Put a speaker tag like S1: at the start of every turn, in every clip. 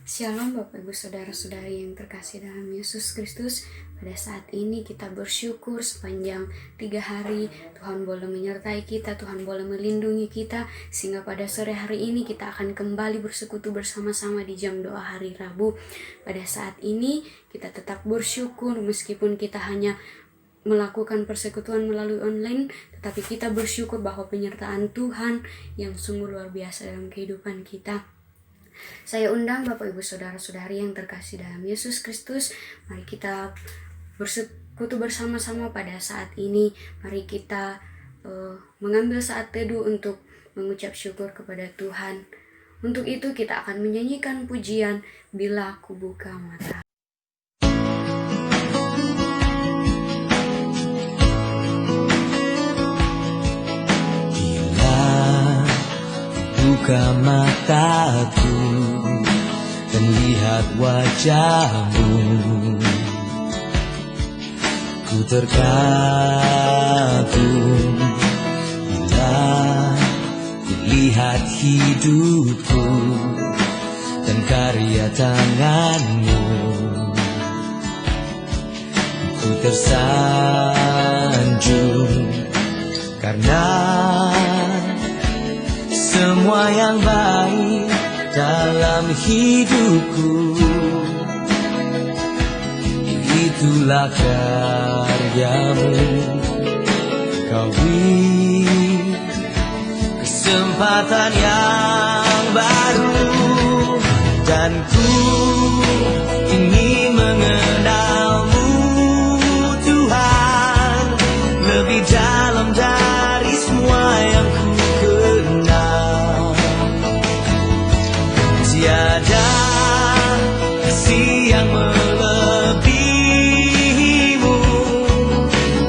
S1: Shalom Bapak Ibu Saudara-saudari yang terkasih dalam Yesus Kristus. Pada saat ini kita bersyukur sepanjang 3 hari Tuhan boleh menyertai kita, Tuhan boleh melindungi kita, sehingga pada sore hari ini kita akan kembali bersekutu bersama-sama di jam doa hari Rabu. Pada saat ini kita tetap bersyukur meskipun kita hanya melakukan persekutuan melalui online, tetapi kita bersyukur bahwa penyertaan Tuhan yang sungguh luar biasa dalam kehidupan kita. Saya undang Bapak Ibu Saudara-saudari yang terkasih dalam Yesus Kristus, mari kita bersekutu bersama-sama pada saat ini. Mari kita mengambil saat teduh untuk mengucap syukur kepada Tuhan. Untuk itu kita akan menyanyikan pujian Bila Ku Buka Mata.
S2: Buka mataku dan lihat wajahmu, ku terkagum bila lihat hidupku dan karya tanganmu. Ku tersanjung karena semua yang baik dalam hidupku, itulah karyamu. Kau beri kesempatan yang baru, dan ku ingin mengenalmu Tuhan lebih dalam dari semua yang ku kenal. Tiada kasih yang melebihimu,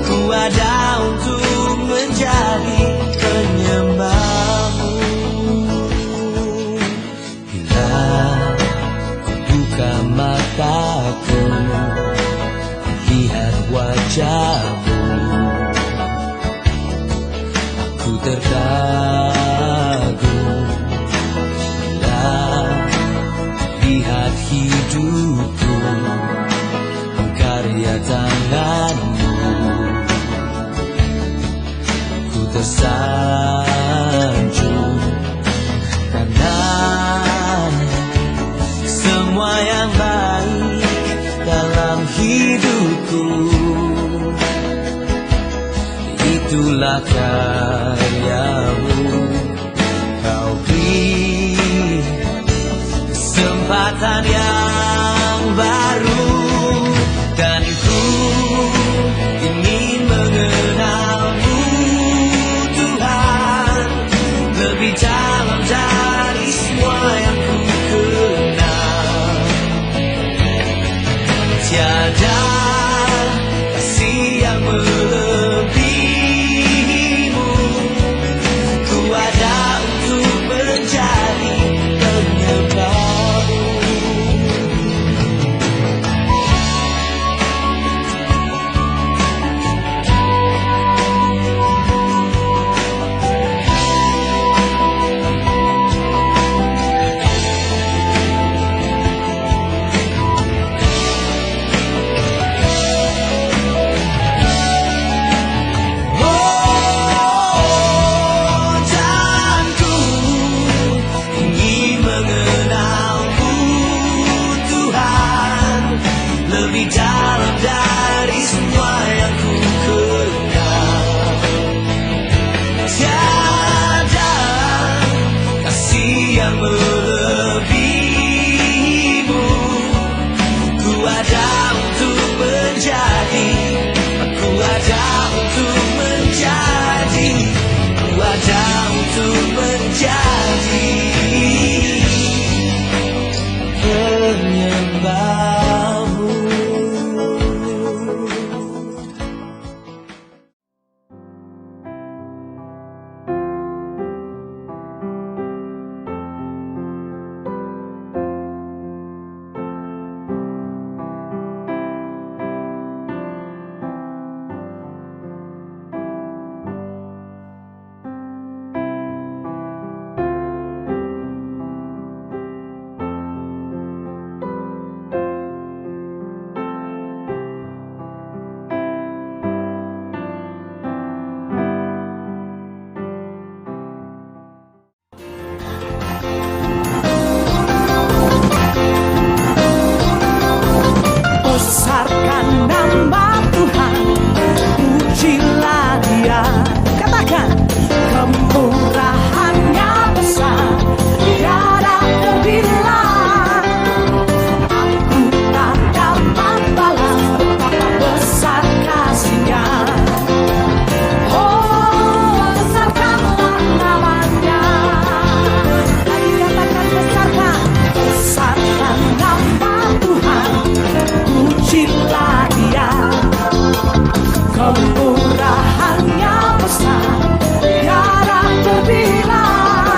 S2: ku ada untuk menjadi penyembahmu. Bila ku buka mataku, lihat wajahmu, aku terkagum lihat hidupku, karya tanganmu. Ku tersanjung karena semua yang baik dalam hidupku, itulah karyamu. Kau beri kesempatan yang baru, dan ku ingin mengenalmu Tuhan lebih dalam dari semua yang ku kenal. Tiada kasih yang melebihimu, ku ada untuk menjadi penyembahmu. Lebih dalam dari semua yang ku kenal. Tiada kasih yang melebihimu, ku ada untuk menjadi, ku ada untuk menjadi, ku ada untuk menjadi penyembah. nama Tuhan, pujilah Dia. Katakan, kemurahannya besar, tiada terbilang. Aku tak dapat balas betapa besar kasih-Nya. Oh, besarkanlah namanya. Mari katakan, besarkan nama Tuhan, pujilah Dia. Kemurahannya besar, tiada terbilang.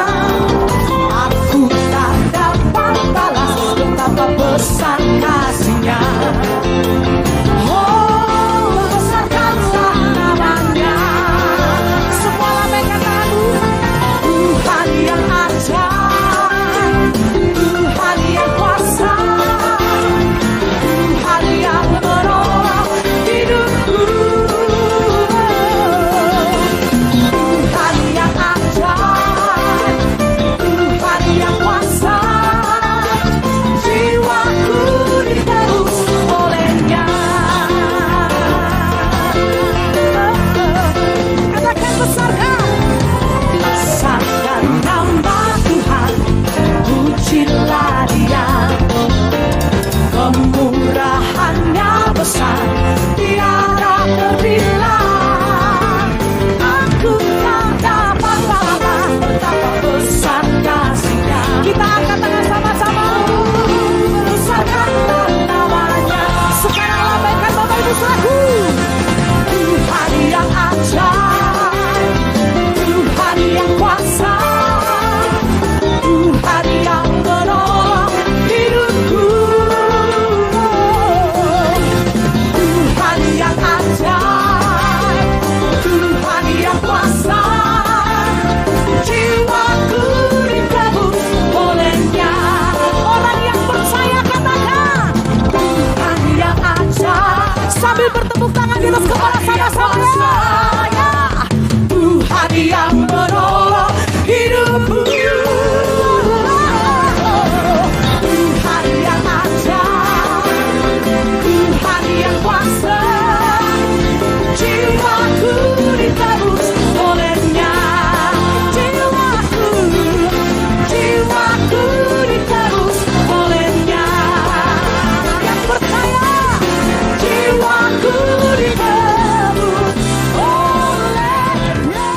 S2: Aku tak dapat balas betapa besar kasih-Nya. Oh, besarkanlah namanya. Semua lambaikan tangan. Tuhan yang ajaib, Tuhan yang kuasa, Tuhan yang menolong hidupku. Tuhan yang ajaib, Tuhan yang kuasa, jiwaku ditebus oleh-Nya. Katakan, besarkan nama Tuhan, pujilah Dia. Kemurahannya besar, tiada terbilang. Aku tak dapat balas betapa besar kasih-Nya. Kita angkat tangan sama-sama. Besarkanlah namanya. Sekarang lambaikan Bapak Ibu Saudaraku. Tuhan yang ajaib, Tuhan yang kuasa, Tuhan yang menolong hidupku. Tuhan yang ajaib, Tuhan yang kuasa, jiwaku ditebus oleh-Nya. Orang yang percaya katakan, Tuhan yang ajaib. Sambil bertepuk tangan di atas kepala sama-sama. Tuhan yang menolong hidupku. Tuhan yang ajaib, Tuhan yang kuasa, jiwaku ditebus oleh-Nya. Jiwaku ditebus oleh-Nya. Yang percaya, jiwaku ditebus oleh-Nya.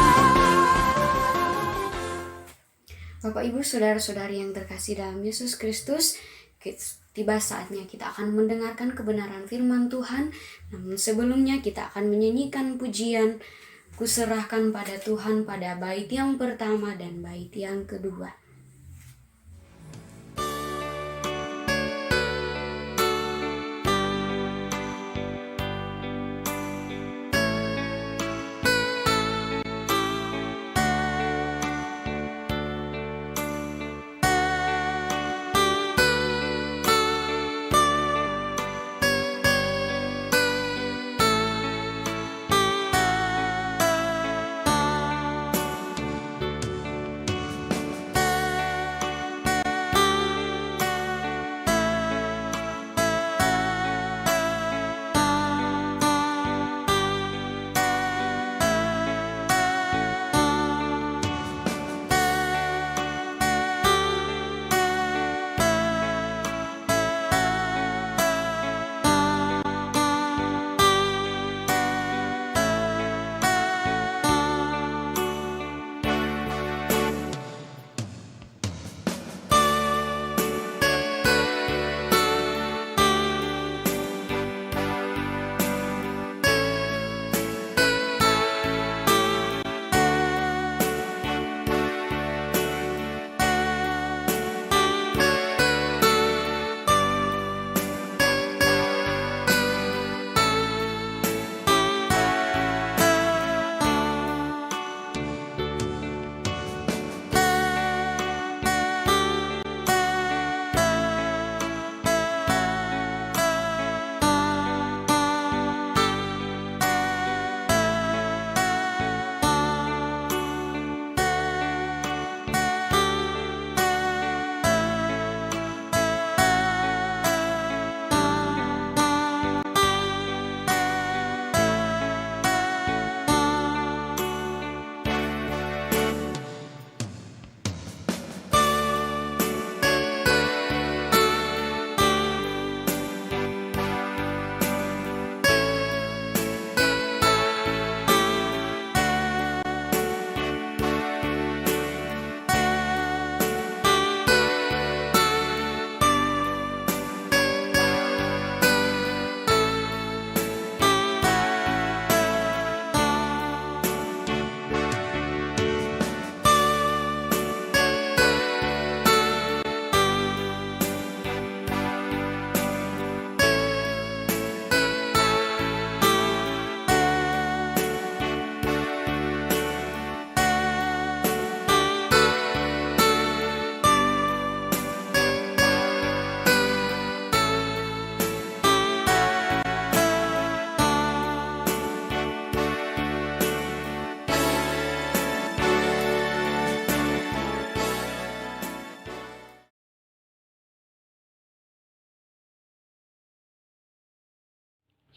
S1: Bapak Ibu Saudara-saudari yang terkasih dalam Yesus Kristus, tiba saatnya kita akan mendengarkan kebenaran firman Tuhan. Namun sebelumnya kita akan menyanyikan pujian Kuserahkan pada Tuhan pada bait yang pertama dan bait yang kedua.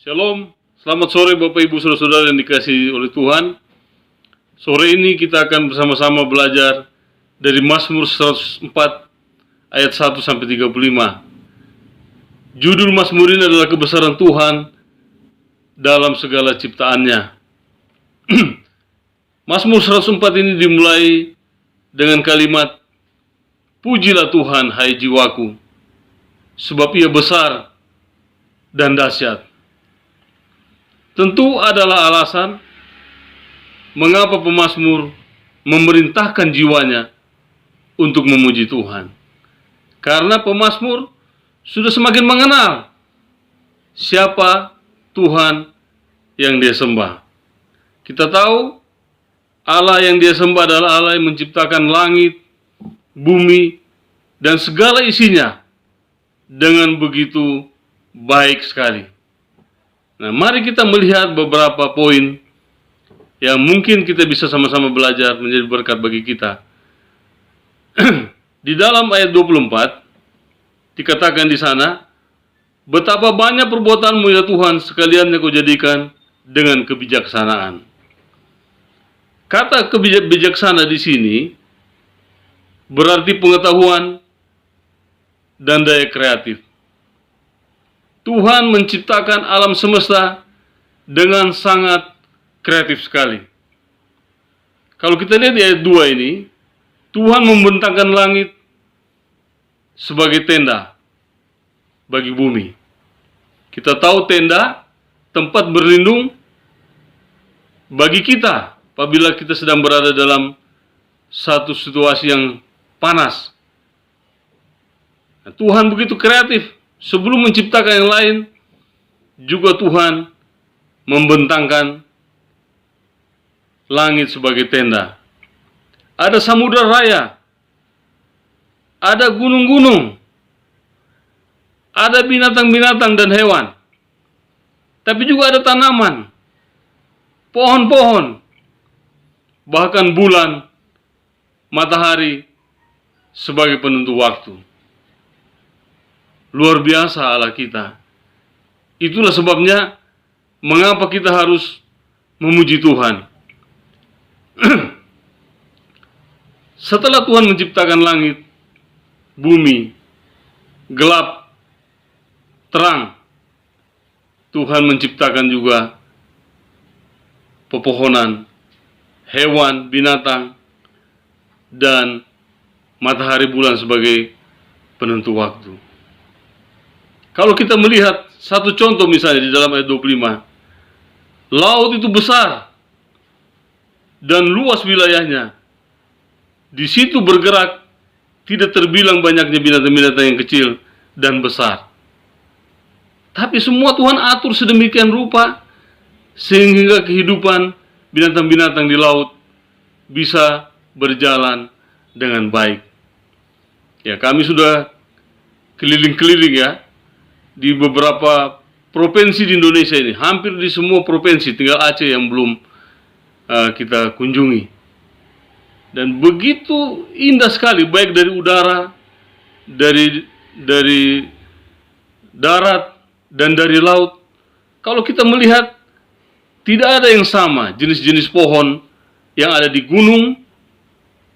S3: Shalom, selamat sore Bapak Ibu Saudara-saudara yang dikasihi oleh Tuhan. Sore ini kita akan bersama-sama belajar dari Mazmur 104 ayat 1 sampai 35. Judul Mazmur ini adalah kebesaran Tuhan dalam segala ciptaannya. Mazmur 104 ini dimulai dengan kalimat, "Pujilah Tuhan, hai jiwaku, sebab Ia besar dan dahsyat." Tentu adalah alasan mengapa pemazmur memerintahkan jiwanya untuk memuji Tuhan. Karena pemazmur sudah semakin mengenal siapa Tuhan yang dia sembah. Kita tahu Allah yang dia sembah adalah Allah yang menciptakan langit, bumi, dan segala isinya dengan begitu baik sekali. Nah, mari kita melihat beberapa poin yang mungkin kita bisa sama-sama belajar menjadi berkat bagi kita. Di dalam ayat 24 dikatakan di sana, "Betapa banyak perbuatanmu ya Tuhan, sekalian yang kau jadikan dengan kebijaksanaan." Kata bijaksana di sini berarti pengetahuan dan daya kreatif. Tuhan menciptakan alam semesta dengan sangat kreatif sekali. Kalau kita lihat di ayat 2 ini, Tuhan membentangkan langit sebagai tenda bagi bumi. Kita tahu tenda tempat berlindung bagi kita apabila kita sedang berada dalam satu situasi yang panas. Nah, Tuhan begitu kreatif. Sebelum menciptakan yang lain, juga Tuhan membentangkan langit sebagai tenda. Ada samudra raya, ada gunung-gunung, ada binatang-binatang dan hewan, tapi juga ada tanaman, pohon-pohon, bahkan bulan, matahari sebagai penentu waktu. Luar biasa Allah kita. Itulah sebabnya mengapa kita harus memuji Tuhan. Setelah Tuhan menciptakan langit, bumi, gelap, terang, Tuhan menciptakan juga pepohonan, hewan, binatang, dan matahari bulan sebagai penentu waktu. Kalau kita melihat satu contoh misalnya di dalam ayat 25, laut itu besar dan luas wilayahnya. Di situ bergerak, tidak terbilang banyaknya binatang-binatang yang kecil dan besar. Tapi semua Tuhan atur sedemikian rupa sehingga kehidupan binatang-binatang di laut bisa berjalan dengan baik. Ya, kami sudah keliling-keliling ya di beberapa provinsi di Indonesia ini, hampir di semua provinsi, tinggal Aceh yang belum kita kunjungi. Dan begitu indah sekali, baik dari udara, dari darat, dan dari laut. Kalau kita melihat, tidak ada yang sama jenis-jenis pohon yang ada di gunung,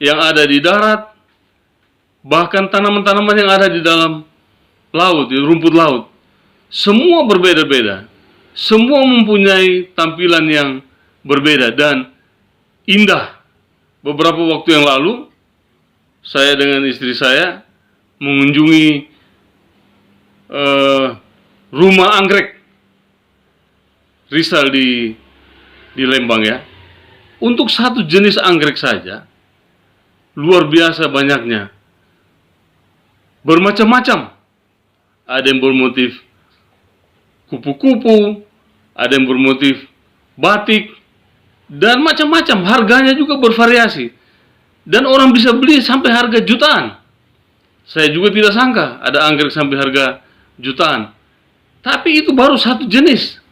S3: yang ada di darat, bahkan tanaman-tanaman yang ada di dalam laut, di rumput laut. Semua berbeda-beda. Semua mempunyai tampilan yang berbeda dan indah. Beberapa waktu yang lalu, saya dengan istri saya mengunjungi rumah anggrek Rizal di Lembang ya. Untuk satu jenis anggrek saja, luar biasa banyaknya. Bermacam-macam. Ada yang bermotif kupu-kupu, ada yang bermotif batik, dan macam-macam. Harganya juga bervariasi. Dan orang bisa beli sampai harga jutaan. Saya juga tidak sangka ada anggrek sampai harga jutaan. Tapi itu baru satu jenis.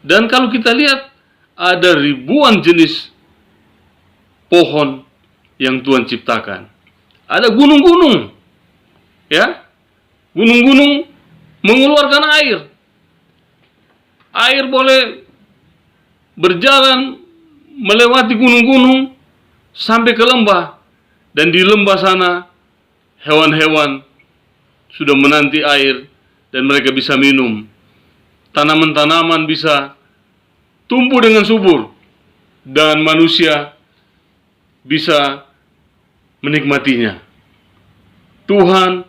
S3: Dan kalau kita lihat, ada ribuan jenis pohon yang Tuhan ciptakan. Ada gunung-gunung, ya, gunung-gunung mengeluarkan air. Air boleh berjalan melewati gunung-gunung sampai ke lembah. Dan di lembah sana hewan-hewan sudah menanti air dan mereka bisa minum. Tanaman-tanaman bisa tumbuh dengan subur dan manusia bisa menikmatinya. Tuhan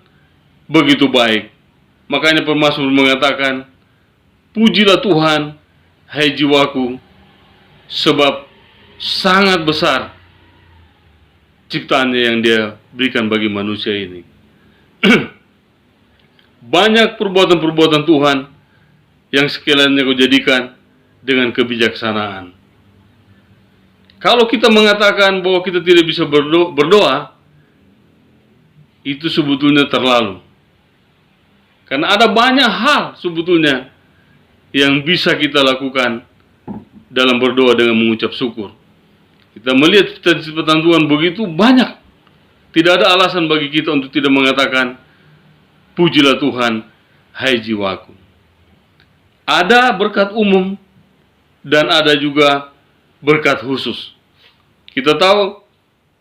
S3: begitu baik. Makanya pemazmur mengatakan, pujilah Tuhan, hai jiwaku, sebab sangat besar ciptaannya yang Dia berikan bagi manusia ini. Banyak perbuatan-perbuatan Tuhan yang sekaliannya kau jadikan dengan kebijaksanaan. Kalau kita mengatakan bahwa kita tidak bisa berdoa, itu sebetulnya terlalu. Karena ada banyak hal sebetulnya yang bisa kita lakukan dalam berdoa dengan mengucap syukur. Kita melihat ciptaan Tuhan begitu banyak. Tidak ada alasan bagi kita untuk tidak mengatakan, pujilah Tuhan, hai jiwaku. Ada berkat umum dan ada juga berkat khusus. Kita tahu,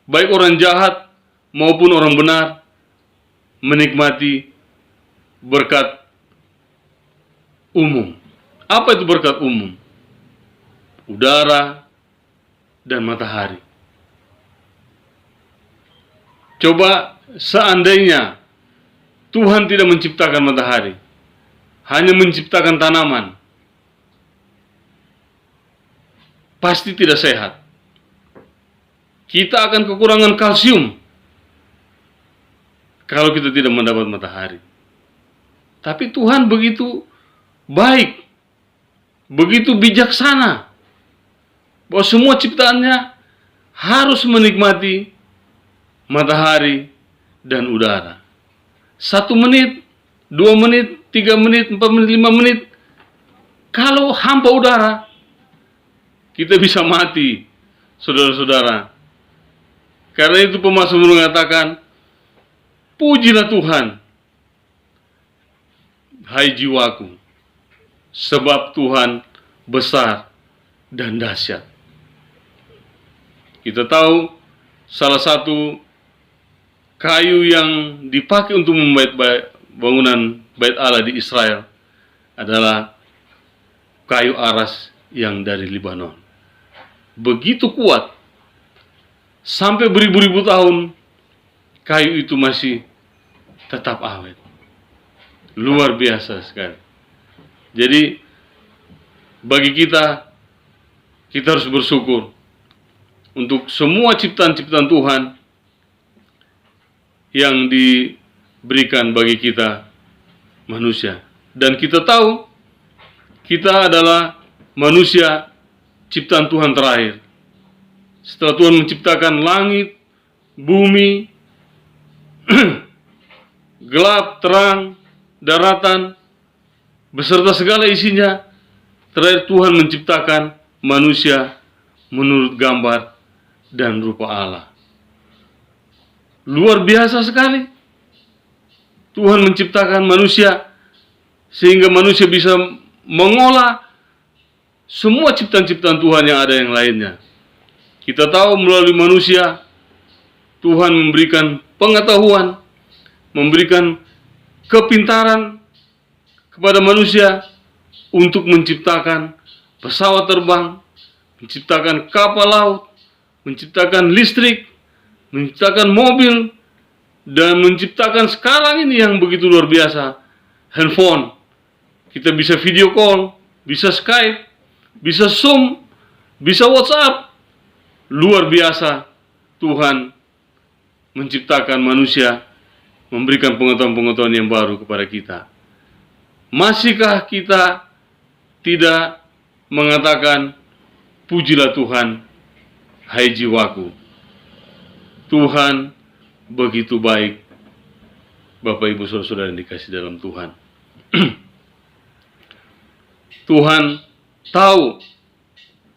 S3: baik orang jahat maupun orang benar menikmati berkat umum. Apa itu berkat umum? Udara dan matahari. Coba seandainya Tuhan tidak menciptakan matahari, hanya menciptakan tanaman, pasti tidak sehat. Kita akan kekurangan kalsium kalau kita tidak mendapat matahari. Tapi Tuhan begitu baik, begitu bijaksana, bahwa semua ciptaannya harus menikmati matahari dan udara. 1 menit, 2 menit, 3 menit, 4 menit, 5 menit, kalau hampa udara, kita bisa mati, saudara-saudara. Karena itu pemazmur mengatakan, pujilah Tuhan, hai jiwaku, sebab Tuhan besar dan dahsyat. Kita tahu salah satu kayu yang dipakai untuk membuat bangunan Bait Allah di Israel adalah kayu aras yang dari Libanon. Begitu kuat, sampai beribu-ribu tahun kayu itu masih tetap awet. Luar biasa sekali. Jadi bagi kita harus bersyukur untuk semua ciptaan-ciptaan Tuhan yang diberikan bagi kita manusia. Dan kita tahu kita adalah manusia ciptaan Tuhan terakhir. Setelah Tuhan menciptakan langit, bumi, gelap, terang, daratan, beserta segala isinya, terakhir Tuhan menciptakan manusia menurut gambar dan rupa Allah. Luar biasa sekali. Tuhan menciptakan manusia sehingga manusia bisa mengolah semua ciptaan-ciptaan Tuhan yang ada yang lainnya. Kita tahu melalui manusia Tuhan memberikan pengetahuan, memberikan kepintaran kepada manusia untuk menciptakan pesawat terbang, menciptakan kapal laut, menciptakan listrik, menciptakan mobil, dan menciptakan sekarang ini yang begitu luar biasa, handphone. Kita bisa video call, bisa Skype, bisa Zoom, bisa WhatsApp. Luar biasa Tuhan menciptakan manusia, memberikan pengetahuan-pengetahuan yang baru kepada kita. Masihkah kita tidak mengatakan, pujilah Tuhan, hai jiwaku. Tuhan begitu baik. Bapak, Ibu, Saudara-saudara yang dikasih dalam Tuhan. Tuhan tahu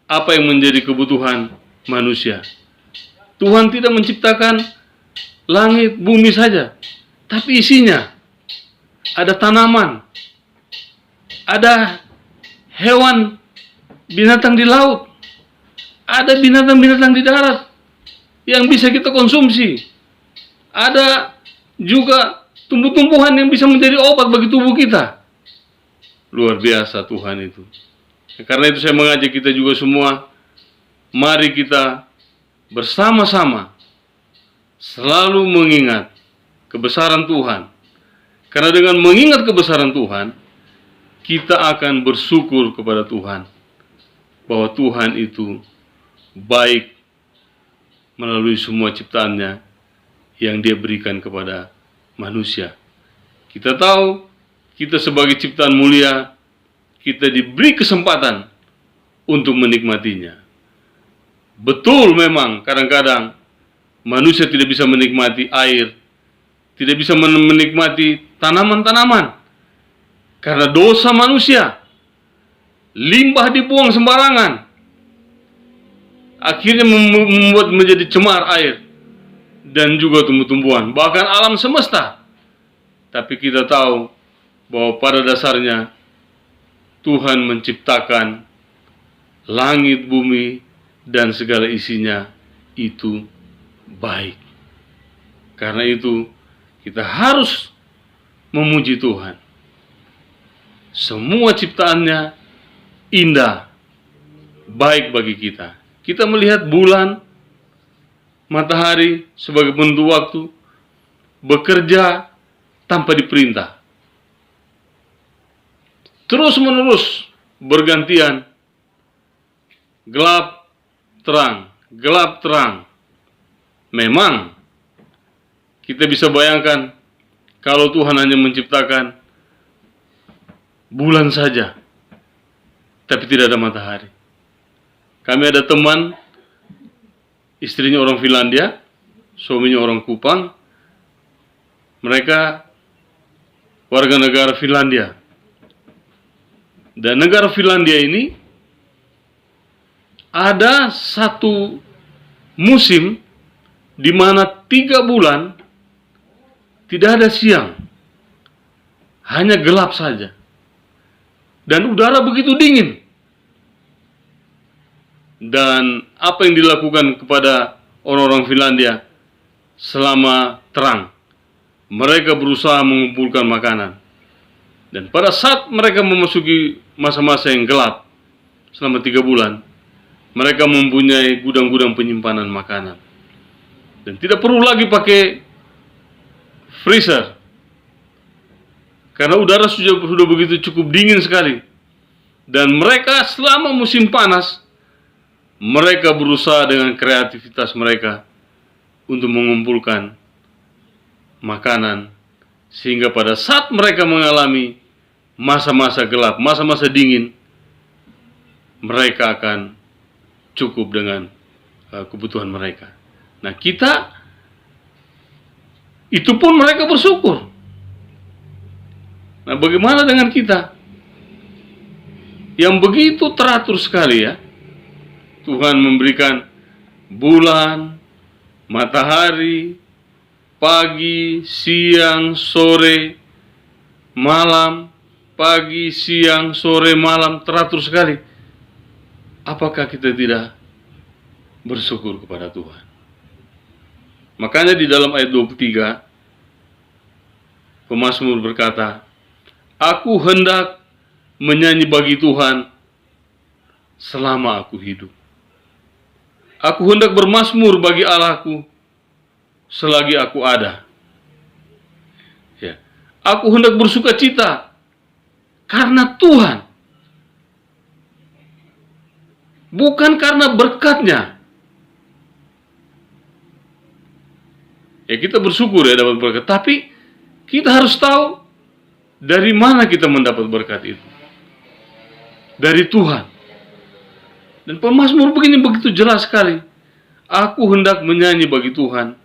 S3: apa yang menjadi kebutuhan manusia. Tuhan tidak menciptakan langit, bumi saja, tapi isinya ada tanaman, ada hewan, binatang di laut, ada binatang-binatang di darat yang bisa kita konsumsi. Ada juga tumbuh-tumbuhan yang bisa menjadi obat bagi tubuh kita. Luar biasa Tuhan itu. Karena itu saya mengajak kita juga semua, mari kita bersama-sama selalu mengingat kebesaran Tuhan. Karena dengan mengingat kebesaran Tuhan, kita akan bersyukur kepada Tuhan bahwa Tuhan itu baik melalui semua ciptaannya yang Dia berikan kepada manusia. Kita tahu kita sebagai ciptaan mulia, kita diberi kesempatan untuk menikmatinya. Betul, memang kadang-kadang manusia tidak bisa menikmati air, tidak bisa menikmati tanaman-tanaman karena dosa manusia. Limbah dibuang sembarangan, akhirnya membuat menjadi cemar air dan juga tumbuh-tumbuhan, bahkan alam semesta. Tapi kita tahu bahwa pada dasarnya Tuhan menciptakan langit, bumi, dan segala isinya itu baik. Karena itu kita harus memuji Tuhan. Semua ciptaannya indah, baik bagi kita. Kita melihat bulan, matahari sebagai penentu waktu, bekerja tanpa diperintah. Terus-menerus bergantian, gelap, terang, gelap, terang. Memang kita bisa bayangkan kalau Tuhan hanya menciptakan bulan saja, tapi tidak ada matahari. Kami ada teman, istrinya orang Finlandia, suaminya orang Kupang. Mereka warga negara Finlandia. Dan negara Finlandia ini ada satu musim di mana 3 bulan tidak ada siang, hanya gelap saja. Dan udara begitu dingin. Dan apa yang dilakukan kepada orang-orang Finlandia selama terang? Mereka berusaha mengumpulkan makanan. Dan pada saat mereka memasuki masa-masa yang gelap, selama 3 bulan, mereka mempunyai gudang-gudang penyimpanan makanan. Dan tidak perlu lagi pakai freezer, karena udara sudah begitu cukup dingin sekali. Dan mereka selama musim panas, mereka berusaha dengan kreativitas mereka untuk mengumpulkan makanan, sehingga pada saat mereka mengalami masa-masa gelap, masa-masa dingin, mereka akan cukup dengan kebutuhan mereka. Nah, kita, itu pun mereka bersyukur. Nah, bagaimana dengan kita yang begitu teratur sekali ya? Tuhan memberikan bulan, matahari, pagi, siang, sore, malam, pagi, siang, sore, malam, teratur sekali. Apakah kita tidak bersyukur kepada Tuhan? Makanya di dalam ayat 23, pemazmur berkata, "Aku hendak menyanyi bagi Tuhan selama aku hidup. Aku hendak bermazmur bagi Allahku selagi aku ada." Ya. Aku hendak bersuka cita karena Tuhan, bukan karena berkatnya. Ya, kita bersyukur ya dapat berkat, tapi kita harus tahu dari mana kita mendapat berkat itu. Dari Tuhan. Dan pemazmur begini begitu jelas sekali. Aku hendak menyanyi bagi Tuhan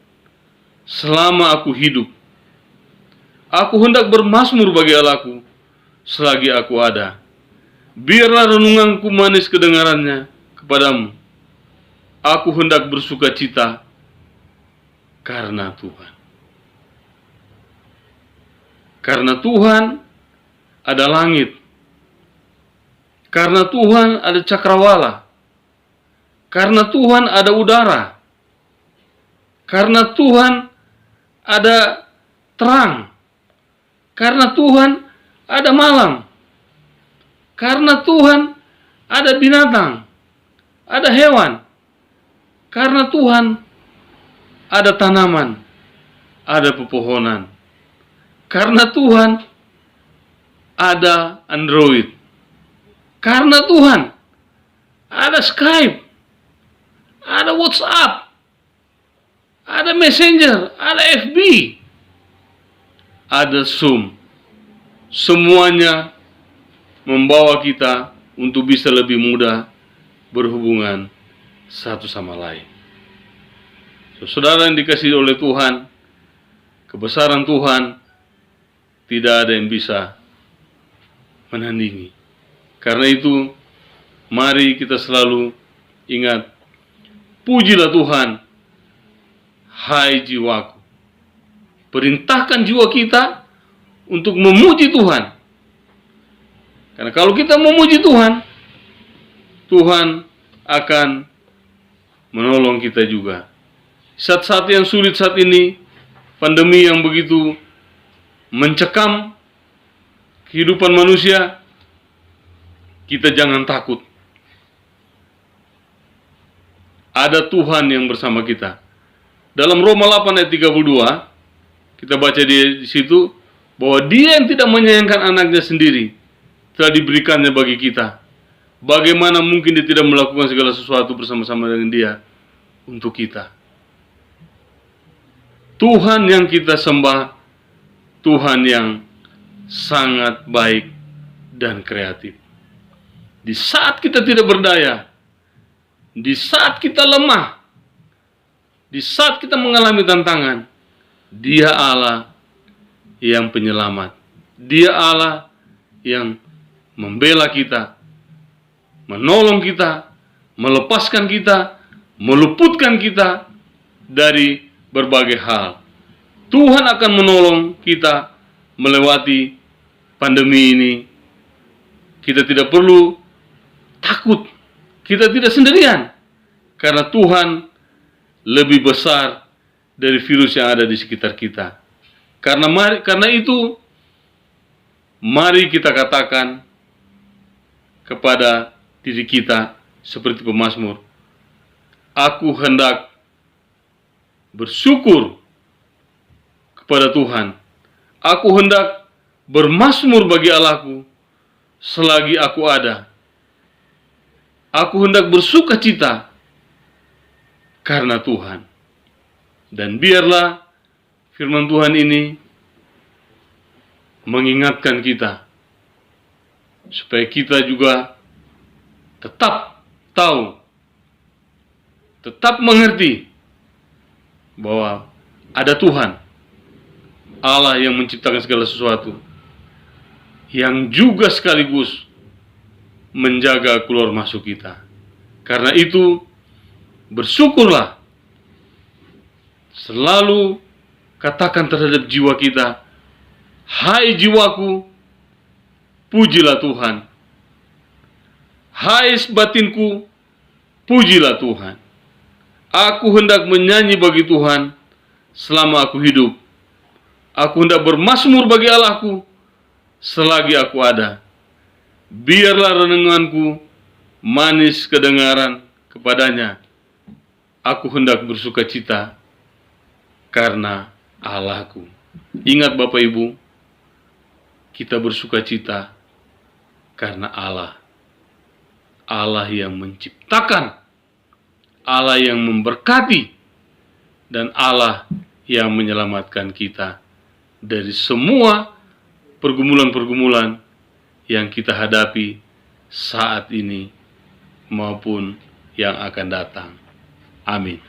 S3: selama aku hidup. Aku hendak bermazmur bagi Allahku selagi aku ada. Biarlah renunganku manis kedengarannya kepadamu. Aku hendak bersuka cita karena Tuhan. Karena Tuhan ada langit, Karena Tuhan ada cakrawala. Karena Tuhan ada udara. Karena Tuhan ada terang. Karena Tuhan ada malam. Karena Tuhan ada binatang, ada hewan. Karena Tuhan ada tanaman, ada pepohonan. Karena Tuhan ada Android. Karena Tuhan ada Skype, ada WhatsApp, ada Messenger, ada FB, ada Zoom. Semuanya membawa kita untuk bisa lebih mudah berhubungan satu sama lain. Saudara yang dikasihi oleh Tuhan, kebesaran Tuhan tidak ada yang bisa menandingi. Karena itu, mari kita selalu ingat, pujilah Tuhan, hai jiwaku. Perintahkan jiwa kita untuk memuji Tuhan. Karena kalau kita memuji Tuhan, Tuhan akan menolong kita juga. Saat-saat yang sulit saat ini, pandemi yang begitu mencekam kehidupan manusia, kita jangan takut. Ada Tuhan yang bersama kita. Dalam Roma 8 ayat 32, kita baca di situ bahwa Dia yang tidak menyayangkan anaknya sendiri telah diberikannya bagi kita. Bagaimana mungkin Dia tidak melakukan segala sesuatu bersama-sama dengan Dia untuk kita? Tuhan yang kita sembah, Tuhan yang sangat baik dan kreatif. Di saat kita tidak berdaya, di saat kita lemah, di saat kita mengalami tantangan, Dia Allah yang penyelamat. Dia Allah yang membela kita, menolong kita, melepaskan kita, meluputkan kita dari berbagai hal. Tuhan akan menolong kita melewati pandemi ini. Kita tidak perlu takut. Kita tidak sendirian. Karena Tuhan lebih besar dari virus yang ada di sekitar kita. Karena itu, mari kita katakan kepada diri kita seperti pemazmur, aku hendak bersyukur kepada Tuhan. Aku hendak bermazmur bagi Allahku selagi aku ada. Aku hendak bersuka cita karena Tuhan. Dan biarlah firman Tuhan ini mengingatkan kita supaya kita juga tetap tahu, tetap mengerti bahwa ada Tuhan, Allah yang menciptakan segala sesuatu, yang juga sekaligus menjaga keluar masuk kita. Karena itu, bersyukurlah. Selalu katakan terhadap jiwa kita, hai jiwaku, pujilah Tuhan. Hai batinku, pujilah Tuhan. Aku hendak menyanyi bagi Tuhan selama aku hidup. Aku hendak bermazmur bagi Allahku selagi aku ada. Biarlah renunganku manis kedengaran kepadanya. Aku hendak bersuka cita karena Allahku. Ingat Bapak Ibu, kita bersuka cita karena Allah. Allah yang menciptakan, Allah yang memberkati, dan Allah yang menyelamatkan kita dari semua pergumulan-pergumulan yang kita hadapi saat ini maupun yang akan datang. Amin.